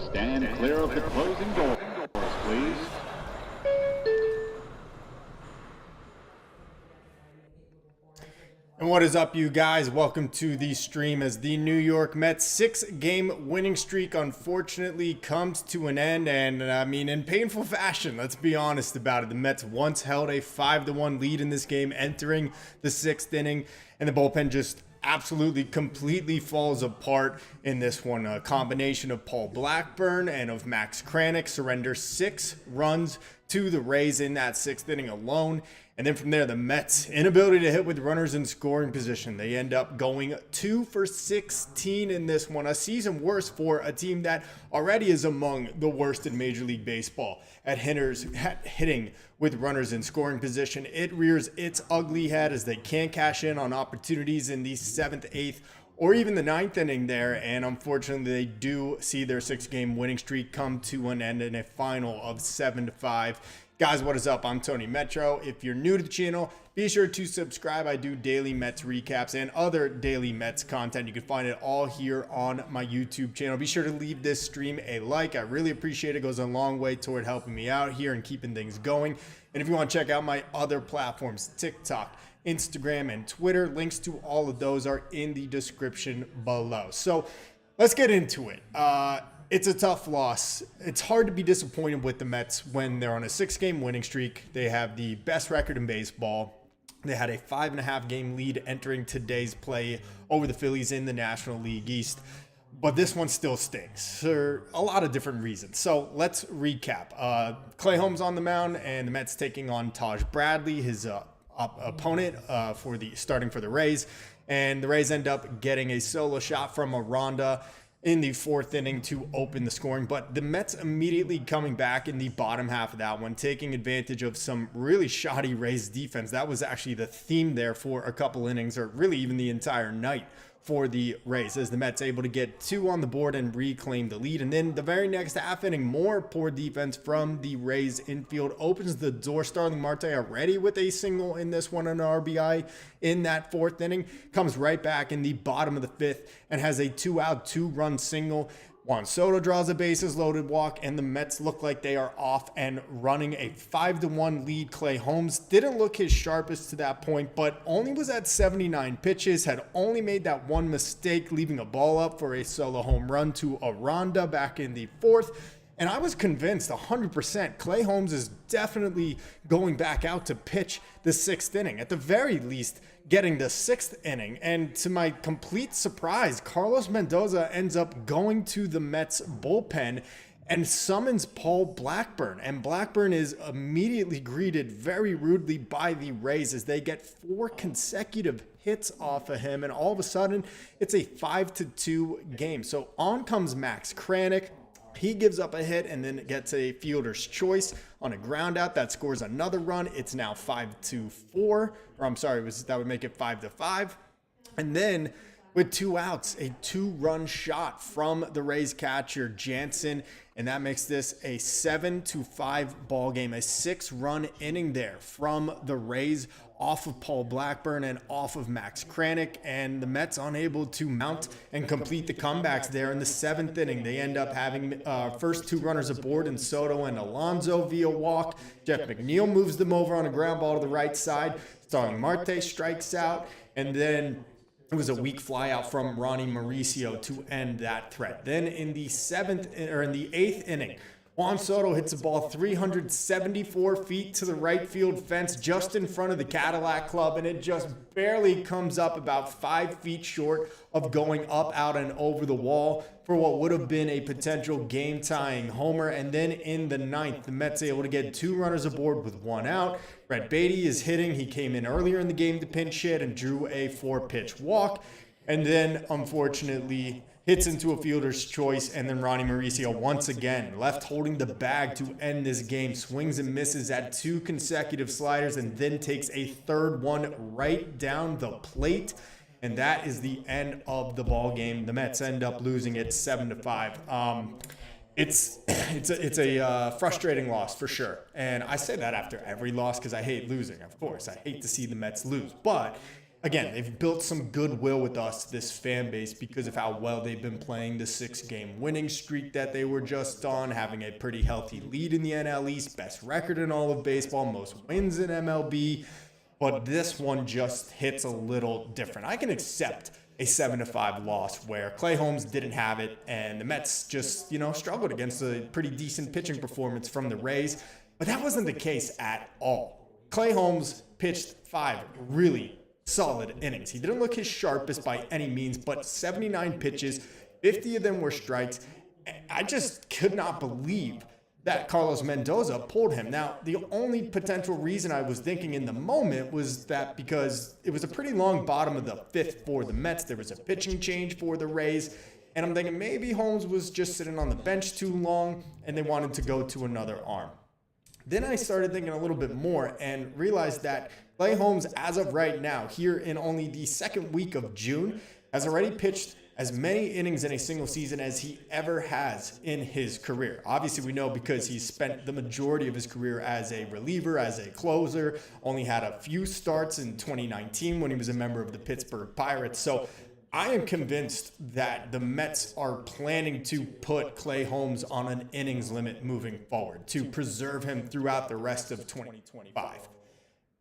Stand clear of the closing doors, please. And what is up, you guys? Welcome to the stream as the New York Mets 6-game winning streak unfortunately comes to an end. And I mean, in painful fashion, let's be honest about it. The Mets once held a 5-1 lead in this game entering the 6th inning, and the bullpen just absolutely completely falls apart in this one. A combination of Paul Blackburn and of Max Kranick surrender 6 runs to the Rays in that 6th inning alone. And then from there, the Mets' inability to hit with runners in scoring position. They end up going 2 for 16 in this one. A season worst for a team that already is among the worst in Major League Baseball at hitting with runners in scoring position. It rears its ugly head as they can't cash in on opportunities in the 7th, 8th, or even the 9th inning there. And unfortunately, they do see their 6-game winning streak come to an end in a final of 7-5. Guys, what is up? I'm Tony Metro. If you're new to the channel, be sure to subscribe. I do daily Mets recaps and other daily Mets content. You can find it all here on my YouTube channel. Be sure to leave this stream a like. I really appreciate it. It goes a long way toward helping me out here and keeping things going. And if you want to check out my other platforms, TikTok, Instagram, and Twitter, links to all of those are in the description below. So let's get into it. It's a tough loss. It's hard to be disappointed with the Mets when they're on a 6-game winning streak. They have the best record in baseball. They had a 5.5-game lead entering today's play over the Phillies in the National League East. But this one still stings for a lot of different reasons. So let's recap. Clay Holmes on the mound, and the Mets taking on Taj Bradley, his opponent starting for the Rays. And the Rays end up getting a solo shot from Aranda in the 4th inning to open the scoring, but the Mets immediately coming back in the bottom half of that one, taking advantage of some really shoddy Rays defense. That was actually the theme there for a couple innings, or really even the entire night for the Rays, as the Mets able to get 2 on the board and reclaim the lead. And then the very next half inning, more poor defense from the Rays infield opens the door. Starling Marte already with a single in this one, an RBI in that 4th inning, comes right back in the bottom of the 5th and has a 2-out, 2-run single. Juan Soto draws a bases loaded walk, and the Mets look like they are off and running a 5-1 lead. Clay Holmes didn't look his sharpest to that point, but only was at 79 pitches, had only made that one mistake, leaving a ball up for a solo home run to Aranda back in the 4th. And I was convinced 100% Clay Holmes is definitely going back out to pitch the 6th inning, at the very least getting the 6th inning. And to my complete surprise, Carlos Mendoza ends up going to the Mets bullpen and summons Paul Blackburn. And Blackburn is immediately greeted very rudely by the Rays as they get 4 consecutive hits off of him. And all of a sudden, it's a 5-2 game. So on comes Max Kranick. He gives up a hit and then gets a fielder's choice on a ground out that scores another run. It's now 5-4, or I'm sorry, that would make it 5-5. And then with 2 outs, a 2-run shot from the Rays catcher Jansen, and that makes this a 7-5 ball game. A 6-run inning there from the Rays off of Paul Blackburn and off of Max Kranick, and the Mets unable to mount and complete the comebacks there in the 7th inning. They end up having first 2 runners aboard in Soto and Alonso via walk. Jeff McNeil moves them over on a ground ball to the right side. Starling Marte strikes out, and then it was a weak fly out from Ronnie Mauricio to end that threat. Then in the 8th inning, Juan Soto hits a ball 374 feet to the right field fence just in front of the Cadillac Club, and it just barely comes up about 5 feet short of going up, out, and over the wall for what would have been a potential game-tying homer. And then in the 9th, the Mets able to get 2 runners aboard with 1 out. Brett Beatty is hitting. He came in earlier in the game to pinch hit and drew a 4-pitch walk. And then, unfortunately, hits into a fielder's choice, and then Ronnie Mauricio once again left holding the bag to end this game, swings and misses at 2 consecutive sliders, and then takes a 3rd one right down the plate. And that is the end of the ball game. The Mets end up losing it 7-5. It's a frustrating loss for sure. And I say that after every loss because I hate losing, of course. I hate to see the Mets lose. But again, they've built some goodwill with us, this fan base, because of how well they've been playing, the 6-game winning streak that they were just on, having a pretty healthy lead in the NL East, best record in all of baseball, most wins in MLB. But this one just hits a little different. I can accept a 7-5 loss where Clay Holmes didn't have it and the Mets just, struggled against a pretty decent pitching performance from the Rays. But that wasn't the case at all. Clay Holmes pitched 5 really solid innings. He didn't look his sharpest by any means, but 79 pitches, 50 of them were strikes. I just could not believe that Carlos Mendoza pulled him. Now, the only potential reason I was thinking in the moment was that because it was a pretty long bottom of the 5th for the Mets, there was a pitching change for the Rays, and I'm thinking maybe Holmes was just sitting on the bench too long and they wanted to go to another arm. Then I started thinking a little bit more and realized that Clay Holmes, as of right now, here in only the 2nd week of June, has already pitched as many innings in a single season as he ever has in his career. Obviously, we know because he's spent the majority of his career as a reliever, as a closer, only had a few starts in 2019 when he was a member of the Pittsburgh Pirates. So I am convinced that the Mets are planning to put Clay Holmes on an innings limit moving forward to preserve him throughout the rest of 2025.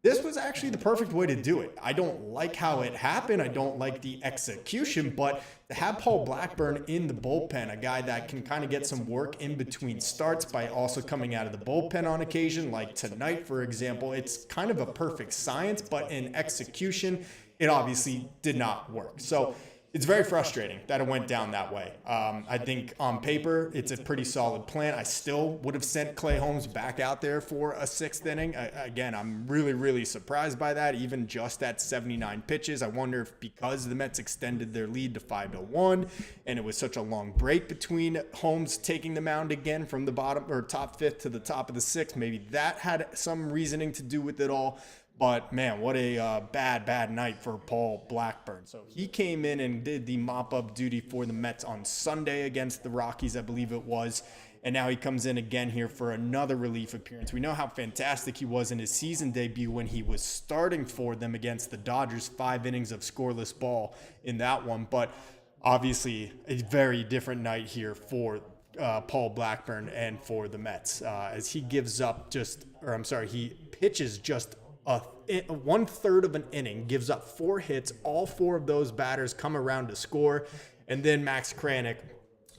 This was actually the perfect way to do it. I don't like how it happened. I don't like the execution, but to have Paul Blackburn in the bullpen, a guy that can kind of get some work in between starts by also coming out of the bullpen on occasion, like tonight, for example, it's kind of a perfect science, but in execution, it obviously did not work. So it's very frustrating that it went down that way. I think on paper, it's a pretty solid plan. I still would have sent Clay Holmes back out there for a 6th inning. Again, I'm really, really surprised by that, even just at 79 pitches. I wonder if because the Mets extended their lead to 5-1 and it was such a long break between Holmes taking the mound again from the bottom or top 5th to the top of the 6th, maybe that had some reasoning to do with it all. But, man, what a bad night for Paul Blackburn. So he came in and did the mop-up duty for the Mets on Sunday against the Rockies, I believe it was. And now he comes in again here for another relief appearance. We know how fantastic he was in his season debut when he was starting for them against the Dodgers. 5 innings of scoreless ball in that one. But obviously a very different night here for Paul Blackburn and for the Mets. As he he pitches just 1/3 of an inning, gives up 4 hits. All 4 of those batters come around to score. And then Max Kranick,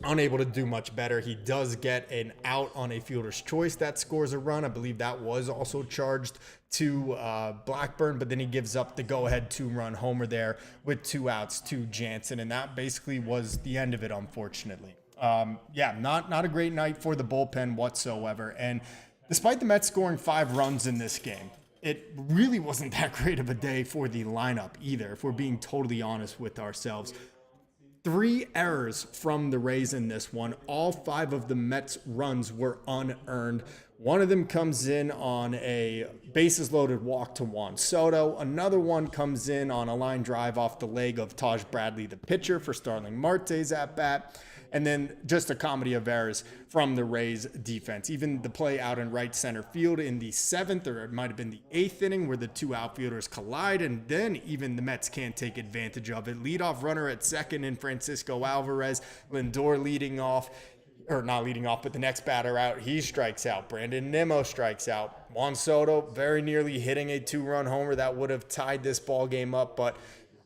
unable to do much better. He does get an out on a fielder's choice that scores a run. I believe that was also charged to Blackburn, but then he gives up the go-ahead 2-run homer there with 2 outs to Jansen. And that basically was the end of it, unfortunately. Not a great night for the bullpen whatsoever. And despite the Mets scoring 5 runs in this game, it really wasn't that great of a day for the lineup either, if we're being totally honest with ourselves. 3 errors from the Rays in this one. All 5 of the Mets' runs were unearned. One of them comes in on a bases-loaded walk to Juan Soto. Another one comes in on a line drive off the leg of Taj Bradley, the pitcher, for Starling Marte's at-bat. And then just a comedy of errors from the Rays defense. Even the play out in right center field in the 7th, or it might have been the 8th inning, where the 2 outfielders collide, and then even the Mets can't take advantage of it. Leadoff runner at second in Francisco Alvarez. Lindor leading off, or not leading off, but the next batter out, he strikes out. Brandon Nimmo strikes out. Juan Soto very nearly hitting a 2-run homer that would have tied this ball game up, but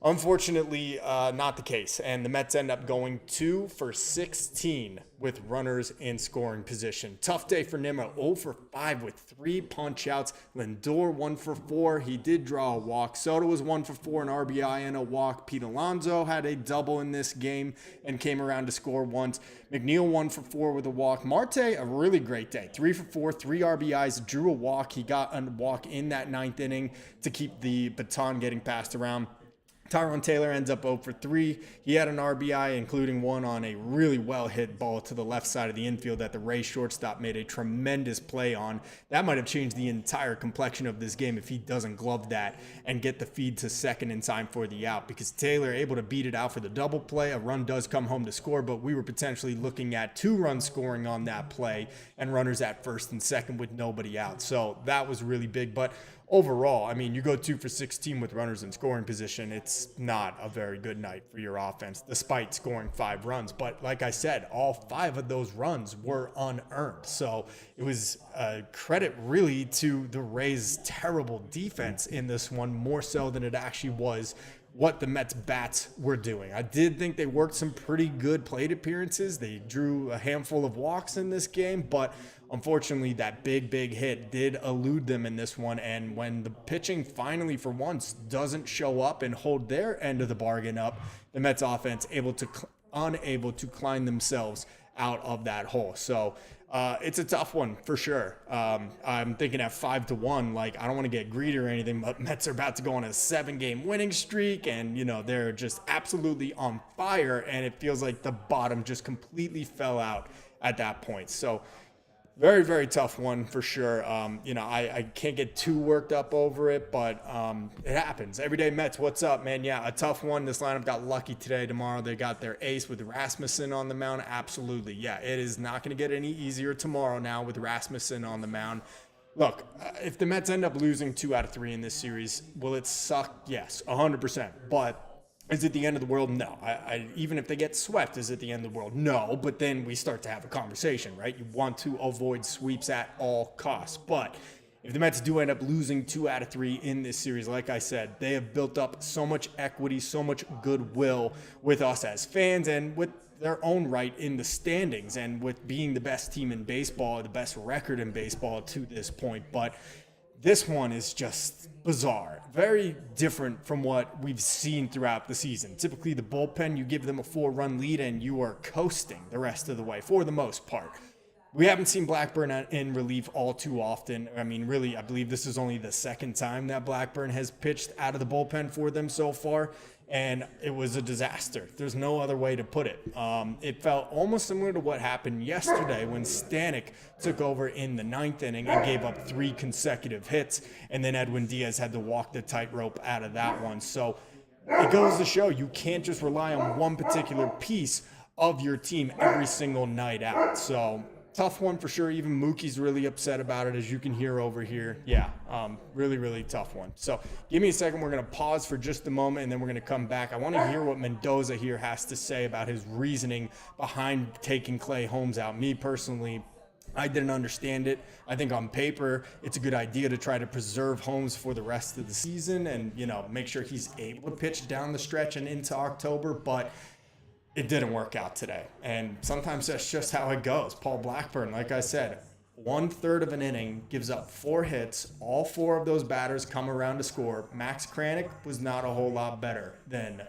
unfortunately, not the case. And the Mets end up going 2 for 16 with runners in scoring position. Tough day for Nimmo, 0 for 5 with 3 punch outs. Lindor 1 for 4. He did draw a walk. Soto was 1 for 4, an RBI and a walk. Pete Alonso had a double in this game and came around to score once. McNeil 1 for 4 with a walk. Marte, a really great day. 3 for 4, 3 RBIs, drew a walk. He got a walk in that 9th inning to keep the baton getting passed around. Tyrone Taylor ends up 0 for 3. He had an RBI, including one on a really well-hit ball to the left side of the infield that the Rays shortstop made a tremendous play on. That might have changed the entire complexion of this game if he doesn't glove that and get the feed to second in time for the out, because Taylor able to beat it out for the double play. A run does come home to score, but we were potentially looking at 2 runs scoring on that play and runners at first and second with nobody out. So that was really big. But overall, I mean, you go 2 for 16 with runners in scoring position. It's not a very good night for your offense, despite scoring 5 runs. But like I said, all 5 of those runs were unearned. So it was a credit really to the Rays' terrible defense in this one, more so than it actually was what the Mets bats were doing. I did think they worked some pretty good plate appearances. They drew a handful of walks in this game, but unfortunately that big hit did elude them in this one. And when the pitching finally for once doesn't show up and hold their end of the bargain up, the Mets offense unable to climb themselves out of that hole. So it's a tough one for sure. I'm thinking at 5-1, like, I don't want to get greedy or anything, but Mets are about to go on a 7-game winning streak, and they're just absolutely on fire, and it feels like the bottom just completely fell out at that point. So very tough one for sure. I can't get too worked up over it, but it happens. Everyday Mets, what's up, man? Yeah, a tough one. This lineup got lucky today. Tomorrow they got their ace with Rasmussen on the mound. Absolutely. Yeah, it is not going to get any easier tomorrow now with Rasmussen on the mound. Look, if the Mets end up losing 2 out of 3 in this series, will it suck? Yes, 100%. But is it the end of the world? No. Even if they get swept, is it the end of the world? No. But then we start to have a conversation, right? You want to avoid sweeps at all costs. But if the Mets do end up losing 2 out of 3 in this series, like I said, they have built up so much equity, so much goodwill with us as fans and with their own right in the standings and with being the best team in baseball, the best record in baseball to this point. But this one is just bizarre. Very different from what we've seen throughout the season. Typically, the bullpen, you give them a 4-run lead and you are coasting the rest of the way for the most part. We haven't seen Blackburn in relief all too often. I mean, really, I believe this is only the second time that Blackburn has pitched out of the bullpen for them so far, and it was a disaster. There's no other way to put it. It felt almost similar to what happened yesterday when Stanek took over in the 9th inning and gave up 3 consecutive hits, and then Edwin Diaz had to walk the tightrope out of that one. So it goes to show you can't just rely on one particular piece of your team every single night out. So tough one for sure. Even Mookie's really upset about it, as you can hear over here. Yeah, really tough one. So give me a second. We're going to pause for just a moment, and then we're going to come back. I want to hear what Mendoza here has to say about his reasoning behind taking Clay Holmes out. Me personally, I didn't understand it. I think on paper, it's a good idea to try to preserve Holmes for the rest of the season and, make sure he's able to pitch down the stretch and into October, but it didn't work out today. And sometimes that's just how it goes. Paul Blackburn, like I said, 1/3 of an inning, gives up 4 hits. All 4 of those batters come around to score. Max Kranick was not a whole lot better than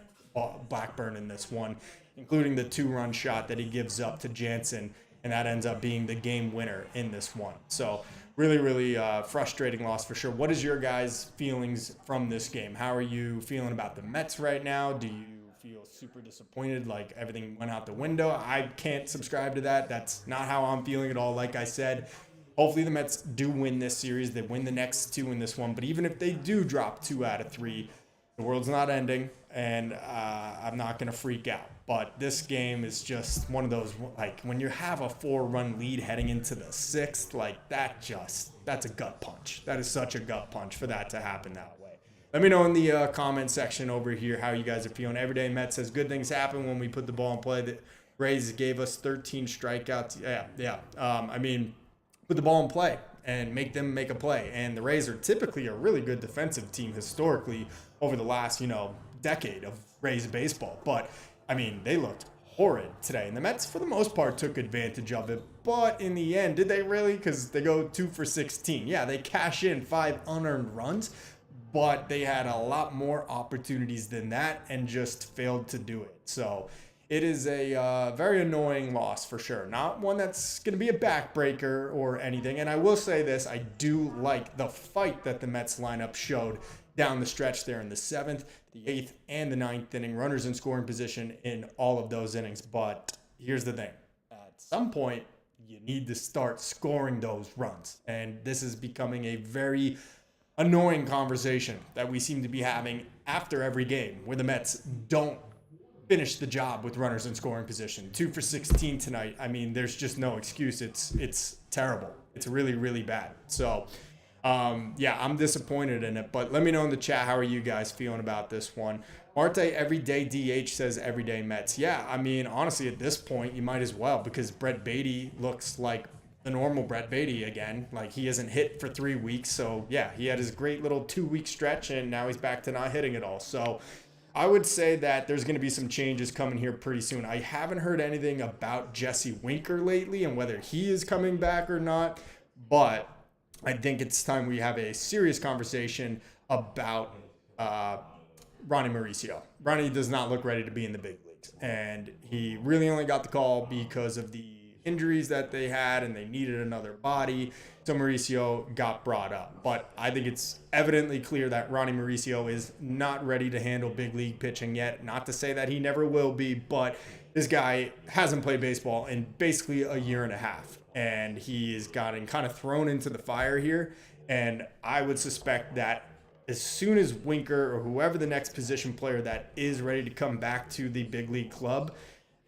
Blackburn in this one, including the 2-run shot that he gives up to Jansen, and that ends up being the game winner in this one. So really frustrating loss for sure. What is your guys' feelings from this game? How are you feeling about the Mets right now? Do you feel super disappointed, like everything went out the window? I can't subscribe to that. That's not how I'm feeling at all. Like I said, hopefully the Mets do win this series. They win the next 2 in this one. But even if they do drop 2 out of 3, the world's not ending, and I'm not going to freak out. But this game is just one of those, like, when you have a 4-run lead heading into the 6th, like, that's a gut punch. That is such a gut punch for that to happen that way. Let me know in the comment section over here how you guys are feeling. Everyday Met says good things happen when we put the ball in play. The Rays gave us 13 strikeouts. Yeah. Put the ball in play and make them make a play. And the Rays are typically a really good defensive team historically over the last, decade of Rays baseball. But, they looked horrid today. And the Mets, for the most part, took advantage of it. But in the end, did they really? Because they go 2 for 16. Yeah, they cash in 5 unearned runs. But they had a lot more opportunities than that and just failed to do it. So it is a very annoying loss for sure. Not one that's going to be a backbreaker or anything. And I will say this, I do like the fight that the Mets lineup showed down the stretch there in the 7th, the 8th, and the 9th inning. Runners in scoring position in all of those innings. But here's the thing. At some point, you need to start scoring those runs. And this is becoming a very annoying conversation that we seem to be having after every game where the Mets don't finish the job with runners in scoring position. 2 for 16 tonight. I mean, there's just no excuse. It's terrible. It's really, really bad. So, yeah, I'm disappointed in it. But let me know in the chat, how are you guys feeling about this one? Marte everyday DH says everyday Mets. Yeah, I mean, honestly, at this point, you might as well, because Brett Beatty looks like the normal Brett Beatty again. Like, he hasn't hit for 3 weeks. So, yeah, he had his great little 2-week stretch, and now he's back to not hitting at all. So, I would say that there's going to be some changes coming here pretty soon. I haven't heard anything about Jesse Winker lately and whether he is coming back or not, but I think it's time we have a serious conversation about Ronnie Mauricio. Ronnie does not look ready to be in the big leagues, and he really only got the call because of the injuries that they had and they needed another body. So Mauricio got brought up. But I think it's evidently clear that Ronnie Mauricio is not ready to handle big league pitching yet. Not to say that he never will be, but this guy hasn't played baseball in basically a year and a half. And he has gotten kind of thrown into the fire here. And I would suspect that as soon as Winker or whoever the next position player that is ready to come back to the big league club,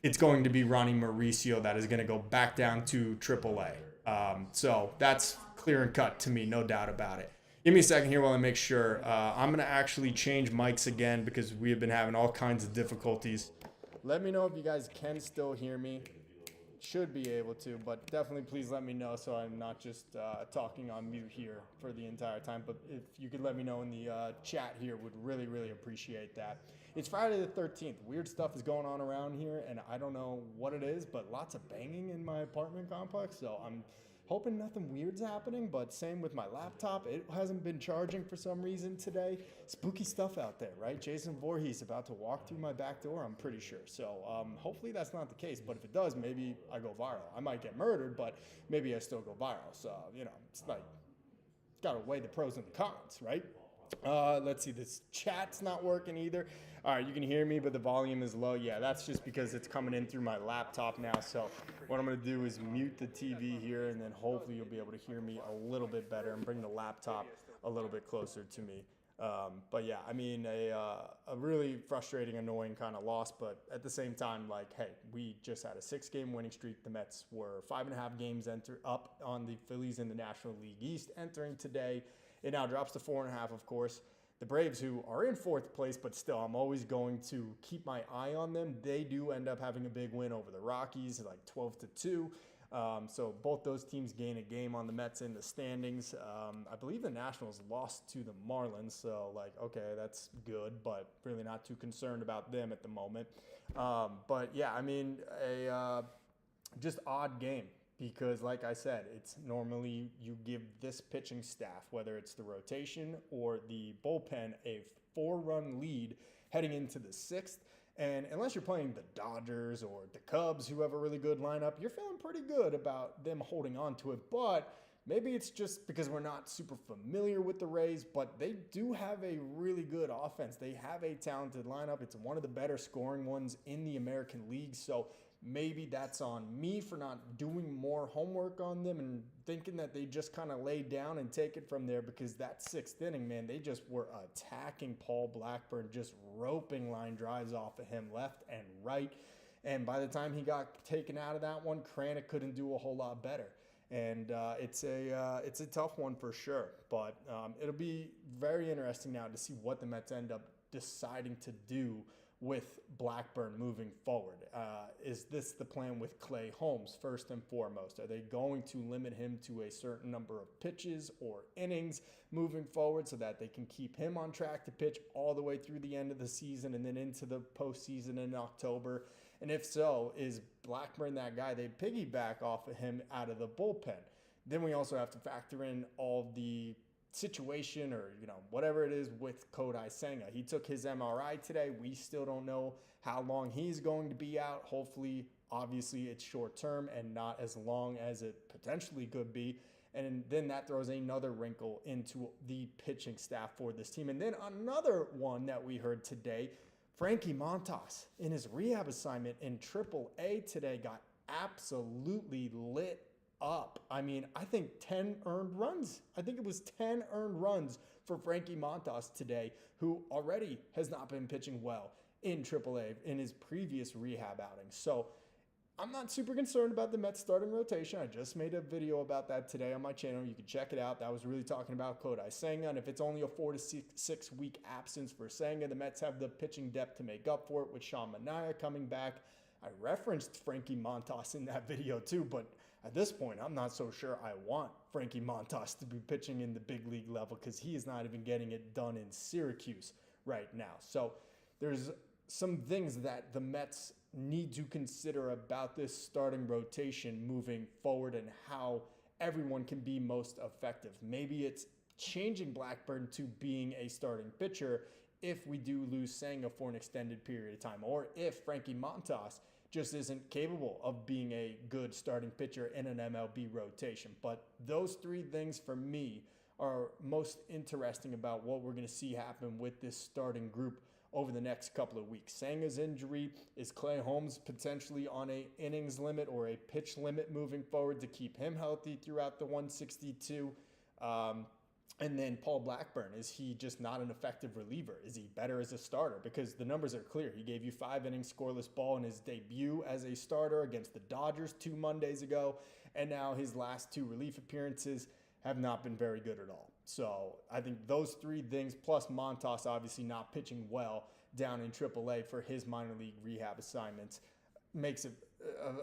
it's going to be Ronnie Mauricio that is going to go back down to AAA. So that's clear and cut to me, no doubt about it. Give me a second here while I make sure. I'm going to actually change mics again because we have been having all kinds of difficulties. Let me know if you guys can still hear me. Should be able to, but definitely please let me know so I'm not just talking on mute here for the entire time. But if you could let me know in the chat here, would really, really appreciate that. It's Friday the 13th. Weird stuff is going on around here, and I don't know what it is, but lots of banging in my apartment complex. So I'm hoping nothing weird's happening, but same with my laptop. It hasn't been charging for some reason today. Spooky stuff out there, right? Jason Voorhees about to walk through my back door, I'm pretty sure. So hopefully that's not the case, but if it does, maybe I go viral. I might get murdered, but maybe I still go viral. So, you know, it's like, got to weigh the pros and the cons, right? Let's see, this chat's not working either. All right, you can hear me, but the volume is low. Yeah, that's just because it's coming in through my laptop now. So what I'm going to do is mute the TV here, and then hopefully you'll be able to hear me a little bit better and bring the laptop a little bit closer to me. But yeah, I mean, a really frustrating, annoying kind of loss. But at the same time, like, hey, we just had a 6-game winning streak. The Mets were 5.5 games up on the Phillies in the National League East entering today. It now drops to 4.5, of course. The Braves, who are in 4th place, but still, I'm always going to keep my eye on them. They do end up having a big win over the Rockies, like 12-2. So both those teams gain a game on the Mets in the standings. I believe the Nationals lost to the Marlins, so like, okay, that's good, but really not too concerned about them at the moment. But yeah, I mean, just odd game. Because like I said, it's normally you give this pitching staff, whether it's the rotation or the bullpen, a 4-run lead heading into the 6th. And unless you're playing the Dodgers or the Cubs, who have a really good lineup, you're feeling pretty good about them holding on to it. But maybe it's just because we're not super familiar with the Rays, but they do have a really good offense. They have a talented lineup. It's one of the better scoring ones in the American League. So maybe that's on me for not doing more homework on them and thinking that they just kind of lay down and take it from there, because that 6th inning, man, they just were attacking Paul Blackburn, just roping line drives off of him left and right. And by the time he got taken out of that one, Kranick couldn't do a whole lot better. And it's a tough one for sure. But it'll be very interesting now to see what the Mets end up deciding to do with Blackburn moving forward. Is this the plan with Clay Holmes first and foremost? Are they going to limit him to a certain number of pitches or innings moving forward so that they can keep him on track to pitch all the way through the end of the season and then into the postseason in October? And if so, is Blackburn that guy they piggyback off of him out of the bullpen? Then we also have to factor in all the situation or, you know, whatever it is with Kodai Senga. He took his MRI today. We still don't know how long he's going to be out. Hopefully, obviously, it's short term and not as long as it potentially could be. And then that throws another wrinkle into the pitching staff for this team. And then another one that we heard today, Frankie Montas in his rehab assignment in AAA today got absolutely lit up. I mean, I think 10 earned runs. I think it was 10 earned runs for Frankie Montas today, who already has not been pitching well in AAA in his previous rehab outing. So I'm not super concerned about the Mets starting rotation. I just made a video about that today on my channel. You can check it out. That was really talking about Kodai Senga. And if it's only a 4 to 6 week absence for Senga, the Mets have the pitching depth to make up for it with Sean Manaea coming back. I referenced Frankie Montas in that video too, but at this point, I'm not so sure I want Frankie Montas to be pitching in the big league level because he is not even getting it done in Syracuse right now. So there's some things that the Mets need to consider about this starting rotation moving forward and how everyone can be most effective. Maybe it's changing Blackburn to being a starting pitcher if we do lose Senga for an extended period of time, or if Frankie Montas just isn't capable of being a good starting pitcher in an MLB rotation. But those three things for me are most interesting about what we're going to see happen with this starting group over the next couple of weeks. Senga's injury, is Clay Holmes potentially on a innings limit or a pitch limit moving forward to keep him healthy throughout the 162? And then Paul Blackburn, is he just not an effective reliever? Is he better as a starter? Because the numbers are clear. He gave you 5 innings scoreless ball in his debut as a starter against the Dodgers 2 Mondays ago. And now his last 2 relief appearances have not been very good at all. So I think those three things, plus Montas obviously not pitching well down in AAA for his minor league rehab assignments, makes it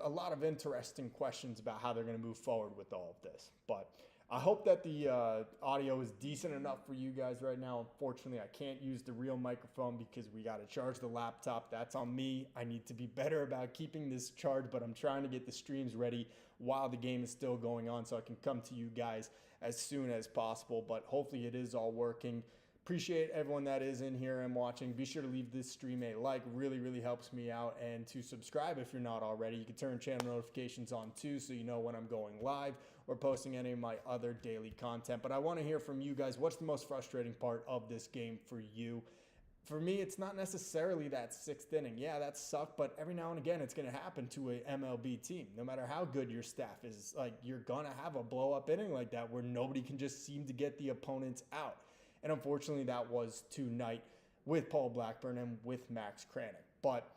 a lot of interesting questions about how they're going to move forward with all of this. But I hope that the audio is decent enough for you guys right now. Unfortunately, I can't use the real microphone because we got to charge the laptop. That's on me. I need to be better about keeping this charged, but I'm trying to get the streams ready while the game is still going on so I can come to you guys as soon as possible. But hopefully it is all working. Appreciate everyone that is in here and watching. Be sure to leave this stream a like. Really, really helps me out. And to subscribe if you're not already. You can turn channel notifications on too so you know when I'm going live or posting any of my other daily content. But I want to hear from you guys. What's the most frustrating part of this game for you? For me, it's not necessarily that 6th inning. Yeah, that sucked, but every now and again, it's going to happen to a MLB team. No matter how good your staff is, like, you're going to have a blow-up inning like that where nobody can just seem to get the opponents out. And unfortunately, that was tonight with Paul Blackburn and with Max Kranick. But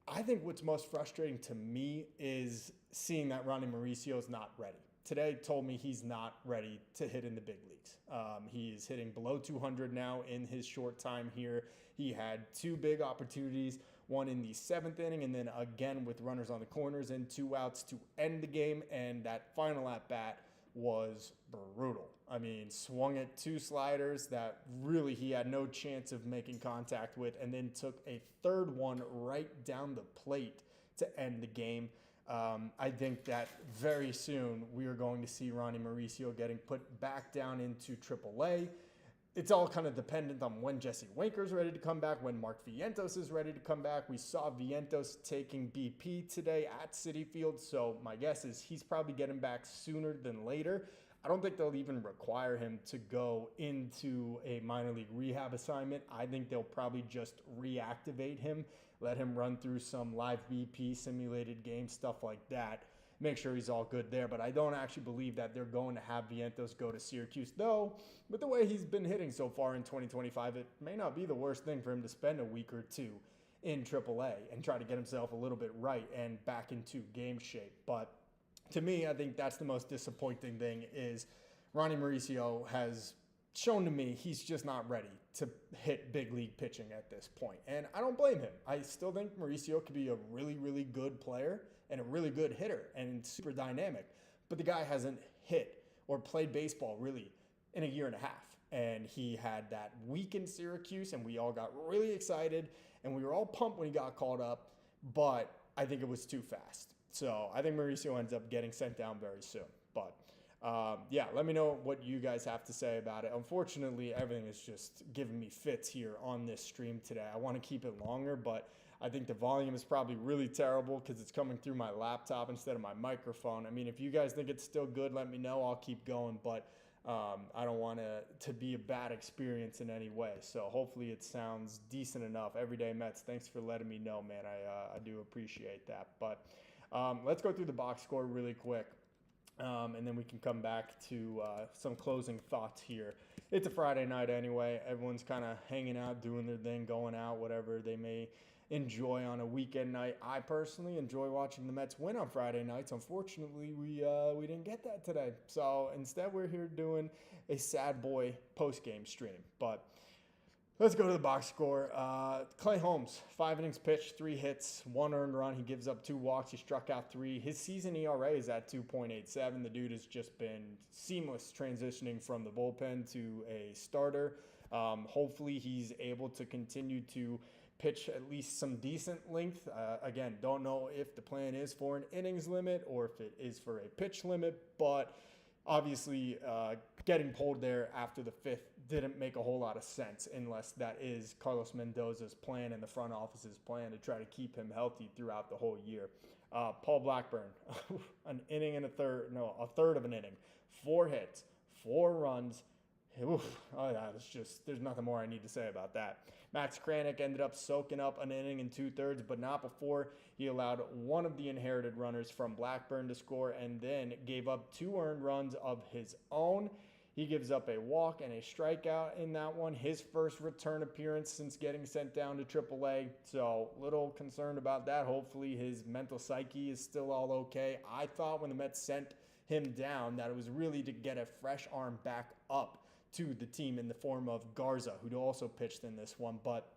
I think what's most frustrating to me is seeing that Ronnie Mauricio is not ready. Today told me he's not ready to hit in the big leagues. He's hitting below 200 now in his short time here. He had 2 big opportunities, one in the 7th inning and then again with runners on the corners and 2 outs to end the game. And that final at-bat was brutal. I mean, swung at 2 sliders that really he had no chance of making contact with, and then took a 3rd one right down the plate to end the game. I think that very soon we are going to see Ronnie Mauricio getting put back down into AAA. It's all kind of dependent on when Jesse Winker's ready to come back, when Mark Vientos is ready to come back. We saw Vientos taking BP today at Citi Field, so my guess is he's probably getting back sooner than later. I don't think they'll even require him to go into a minor league rehab assignment. I think they'll probably just reactivate him, let him run through some live BP simulated game, stuff like that. Make sure he's all good there. But I don't actually believe that they're going to have Vientos go to Syracuse. Though, with the way he's been hitting so far in 2025, it may not be the worst thing for him to spend a week or 2 in AAA and try to get himself a little bit right and back into game shape. But to me, I think that's the most disappointing thing is Ronnie Mauricio has shown to me he's just not ready to hit big league pitching at this point. And I don't blame him. I still think Mauricio could be a really, really good player and a really good hitter and super dynamic. But the guy hasn't hit or played baseball really in a year and a half. And he had that week in Syracuse and we all got really excited and we were all pumped when he got called up. But I think it was too fast. So I think Mauricio ends up getting sent down very soon. But yeah, let me know what you guys have to say about it. Unfortunately, everything is just giving me fits here on this stream today. I want to keep it longer, but I think the volume is probably really terrible because it's coming through my laptop instead of my microphone. I mean, if you guys think it's still good, let me know. I'll keep going, but I don't want it to be a bad experience in any way. So hopefully it sounds decent enough. Everyday Mets, thanks for letting me know, man. I do appreciate that. But let's go through the box score really quick. And then we can come back to some closing thoughts here. It's a Friday night anyway. Everyone's kind of hanging out, doing their thing, going out, whatever they may enjoy on a weekend night. I personally enjoy watching the Mets win on Friday nights. Unfortunately, we didn't get that today. So instead, we're here doing a sad boy post-game stream. But let's go to the box score. Clay Holmes, 5 innings pitched, 3 hits, 1 earned run. He gives up 2 walks. He struck out 3. His season ERA is at 2.87. The dude has just been seamless transitioning from the bullpen to a starter. Hopefully he's able to continue to pitch at least some decent length. Again, don't know if the plan is for an innings limit or if it is for a pitch limit, but obviously, getting pulled there after the 5th didn't make a whole lot of sense unless that is Carlos Mendoza's plan and the front office's plan to try to keep him healthy throughout the whole year. Paul Blackburn, an inning and a third of an inning, 4 hits, 4 runs. It's just, there's nothing more I need to say about that. Max Kranick ended up soaking up an inning and 2/3, but not before he allowed one of the inherited runners from Blackburn to score and then gave up 2 earned runs of his own. He gives up a walk and a strikeout in that one. His first return appearance since getting sent down to AAA. So little concerned about that. Hopefully his mental psyche is still all okay. I thought when the Mets sent him down that it was really to get a fresh arm back up to the team in the form of Garza, who also pitched in this one. But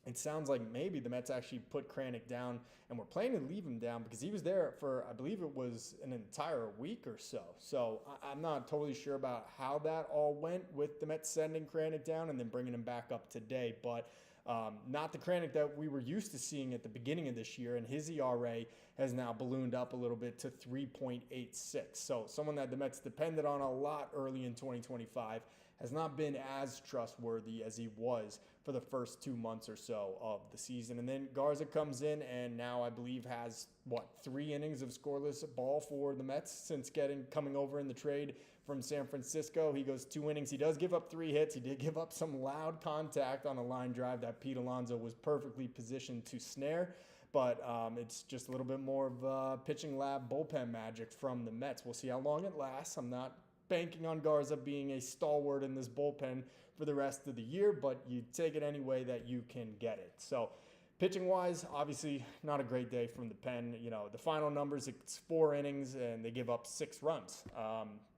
it sounds like maybe the Mets actually put Kranick down and were planning to leave him down because he was there for, I believe it was an entire week or so. So I'm not totally sure about how that all went with the Mets sending Kranick down and then bringing him back up today. But not the Kranick that we were used to seeing at the beginning of this year, and his ERA has now ballooned up a little bit to 3.86. So someone that the Mets depended on a lot early in 2025 has not been as trustworthy as he was for the first 2 months or so of the season. And then Garza comes in and now I believe has, 3 innings of scoreless ball for the Mets since coming over in the trade from San Francisco. He goes 2 innings. He does give up 3 hits. He did give up some loud contact on a line drive that Pete Alonso was perfectly positioned to snare. But it's just a little bit more of pitching lab bullpen magic from the Mets. We'll see how long it lasts. I'm not banking on Garza being a stalwart in this bullpen for the rest of the year, but you take it any way that you can get it. So pitching-wise, obviously not a great day from the pen. You know, the final numbers, it's 4 innings, and they give up 6 runs.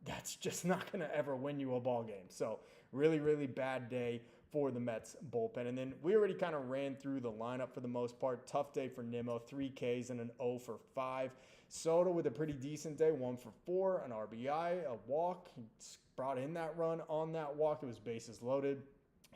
That's just not going to ever win you a ball game. So really, really bad day for the Mets bullpen. And then we already kind of ran through the lineup for the most part. Tough day for Nimmo, 3 Ks and an 0 for 5. Soto with a pretty decent day, 1 for 4, an RBI, a walk. He brought in that run on that walk. It was bases loaded.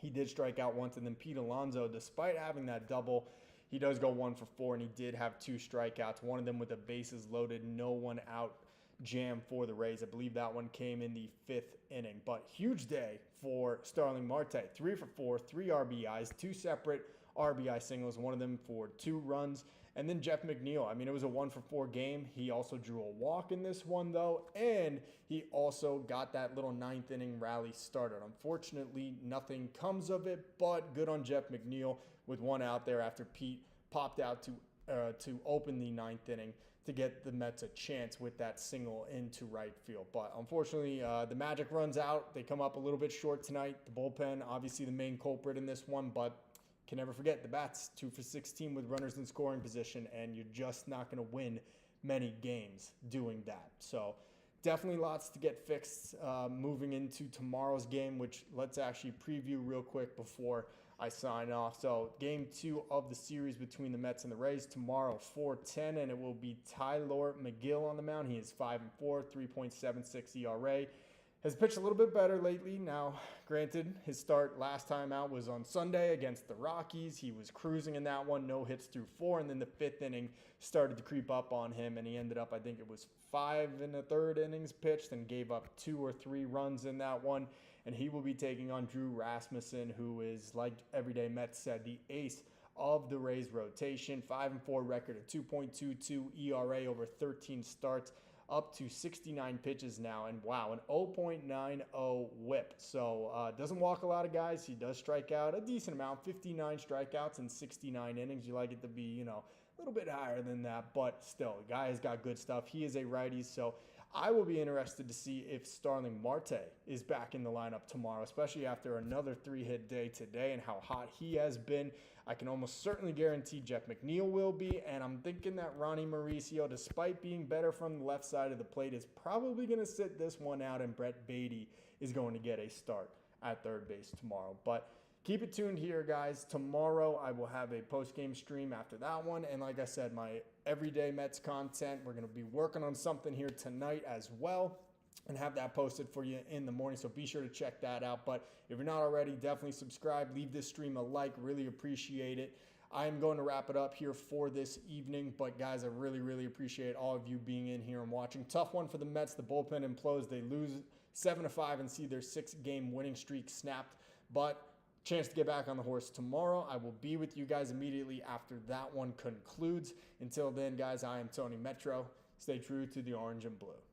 He did strike out once, and then Pete Alonso, despite having that double, he does go 1 for 4, and he did have 2 strikeouts, one of them with a bases loaded, no one out jam for the Rays. I believe that one came in the 5th inning. But huge day for Starling Marte, 3 for 4, 3 RBIs, 2 separate RBI singles, one of them for 2 runs. And then Jeff McNeil, I mean, it was a 1 for 4 game. He also drew a walk in this one, though, and he also got that little 9th inning rally started. Unfortunately, nothing comes of it, but good on Jeff McNeil with 1 out there after Pete popped out to open the 9th inning to get the Mets a chance with that single into right field. But unfortunately, the magic runs out. They come up a little bit short tonight. The bullpen, obviously the main culprit in this one, but can never forget the bats, 2 for 16 with runners in scoring position, and you're just not going to win many games doing that. So definitely lots to get fixed moving into tomorrow's game, which let's actually preview real quick before I sign off. So game 2 of the series between the Mets and the Rays tomorrow, 4:10, and it will be Tyler McGill on the mound. He is 5-4, 3.76 ERA. Has pitched a little bit better lately. Now, granted, his start last time out was on Sunday against the Rockies. He was cruising in that one, no hits through 4, and then the 5th inning started to creep up on him, and he ended up, I think it was 5 1/3 innings pitched and gave up 2 or 3 runs in that one. And he will be taking on Drew Rasmussen, who is, like Everyday Mets said, the ace of the Rays rotation. 5-4 record, a 2.22 ERA over 13 starts, up to 69 pitches now, and wow, an 0.90 whip. So doesn't walk a lot of guys. He does strike out a decent amount, 59 strikeouts in 69 innings. You like it to be, a little bit higher than that, but still, the guy has got good stuff. He is a righty, so I will be interested to see if Starling Marte is back in the lineup tomorrow, especially after another 3-hit day today and how hot he has been. I can almost certainly guarantee Jeff McNeil will be, and I'm thinking that Ronnie Mauricio, despite being better from the left side of the plate, is probably going to sit this one out, and Brett Beatty is going to get a start at third base tomorrow. But keep it tuned here, guys. Tomorrow I will have a post-game stream after that one. And like I said, my everyday Mets content, we're going to be working on something here tonight as well and have that posted for you in the morning. So be sure to check that out. But if you're not already, definitely subscribe. Leave this stream a like. Really appreciate it. I am going to wrap it up here for this evening. But guys, I really, really appreciate all of you being in here and watching. Tough one for the Mets. The bullpen implodes. They lose 7-5 and see their 6-game winning streak snapped. But chance to get back on the horse tomorrow. I will be with you guys immediately after that one concludes. Until then, guys, I am Tony Metro. Stay true to the orange and blue.